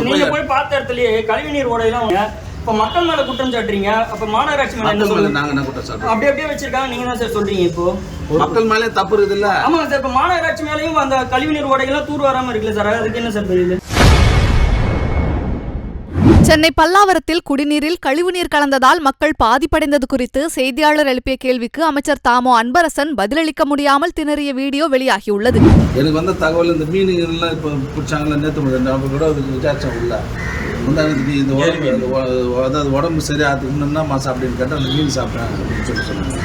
நீங்க போய் பார்த்த இடத்துலயே கழிவுநீர் ஓடையெல்லாம் இப்ப மக்கள் மேல குற்றம் சாட்டுறீங்க. அப்ப மாநகராட்சி மேல என்ன சொல்லுங்க? நாங்க என்ன குற்றம் சாட்டுறோம்? அப்படியே வச்சிருக்காங்க. நீங்க தான் சார் சொல்றீங்க. இப்போ மக்கள் மேலே தப்பு இருக்குது இல்ல? ஆமா சார். இப்ப மாநகராட்சி மேலயும் அந்த கழிவுநீர் ஓடைகள்லாம் தூர் வராம இருக்குல்ல சார், அதுக்கு என்ன சார் பதில்? சென்னை பல்லாவரத்தில் குடிநீரில் கழிவுநீர் கலந்ததால் மக்கள் பாதிப்படைந்தது குறித்து செய்தியாளர் எழுப்பிய கேள்விக்கு அமைச்சர் தாமோ அன்பரசன் பதிலளிக்க முடியாமல் திணறிய வீடியோ வெளியாகியுள்ளது. எனக்கு வந்த தகவல் இந்த மீனுங்கெல்லாம் இப்போ பிடிச்சாங்களா நேற்று நம்ம கூட விசாரிச்சோம் உள்ள முந்தானத்துக்கு இந்த உடம்பு அதாவது உடம்பு சரியாகிறதுக்கு முன்னா மாதம் அப்படின்னு கேட்டால் அந்த மீன் சாப்பிட்டேன் அப்படின்னு சொன்னாங்க.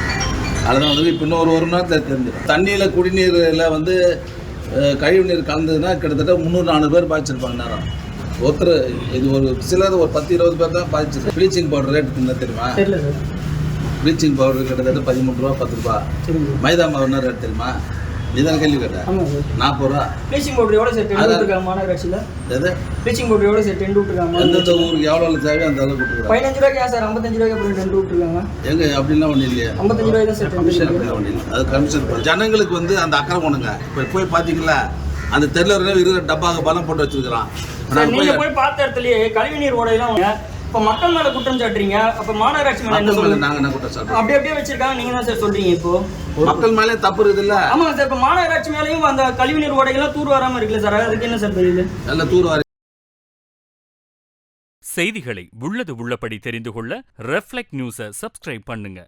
அதுதான் வந்து இப்போ இன்னும் ஒரு மணி நேரத்தில் தெரிஞ்சிடும். தண்ணியில் குடிநீரில் வந்து கழிவுநீர் கலந்ததுன்னா கிட்டத்தட்ட 300-400 பேர் பாதிச்சிருப்பாங்க நேரம். ஒருத்தர் இது ஒரு சிலர் ஒரு 10-20 பேர் தான் பாதிச்சிருக்கு. ப்ளீச்சிங் பவுடர் ரேட்டு என்ன தெரியுமா? ப்ளீச்சிங் பவுடர் கிட்டத்தட்ட 13 ரூபா 10 ரூபா. மைதா மாவு என்ன ரேட் தெரியுமா? நீதான் கேள்வி கேட்டேன். 40 ரூபா. ப்ளீச்சிங் பவுடர் எவ்வளோ சார் டெண்ட் விட்டுருக்காங்க மாநகராட்சியில்? எது ப்ளீச்சிங் பவுடர் எவ்வளோ சார் டெண்ட் விட்டுருக்காங்க? எந்தெந்த ஊருக்கு எவ்வளோ தேவையோ அந்த அளவுக்கு விட்டுருக்காங்க. 15 ரூபாய்க்கு சார் 55 ரூபாய்க்கு அப்புறம் டெண்ட் விட்டுருக்காங்க. எங்க அப்படிலாம் ஒன்றும் இல்லையா? 55 ரூபாய் தான் சார் கமிஷன். அப்படிலாம் ஒன்றும் இல்லை. அது கமிஷன். ஜனங்களுக்கு வந்து அந்த அக்கறை ஒண்ணுங்க. இப்போ போய் பார்த்தீங்களா அந்த தெருல இருக்கிற டப்பாக பலம் போட்டு வச்சிருக்கிறான். நீங்க போய் பார்த்த இடத்துலயே கழிவுநீர் ஓடையெல்லாம் இப்ப மக்கள் மேல குற்றம் சாட்டுறீங்க. அப்ப மாநகராட்சி மேல என்ன சொல்லுங்க? நாங்க என்ன குற்றம் சாட்டுறோம்? அப்படியே வச்சிருக்காங்க. நீங்க தான் சார் சொல்றீங்க. இப்போ மக்கள் மேலே தப்பு இருக்குது இல்ல? ஆமா சார். இப்ப மாநகராட்சி மேலயும் அந்த கழிவுநீர் ஓடைகள்லாம் தூர் வராம இருக்குல்ல சார், அதுக்கு என்ன சார் பதில்? நல்ல தூர் வாரி. செய்திகளை உள்ளது உள்ளபடி தெரிந்து கொள்ள ரெஃப்ளெக்ட் நியூஸை சப்ஸ்கிரைப் பண்ணுங்க.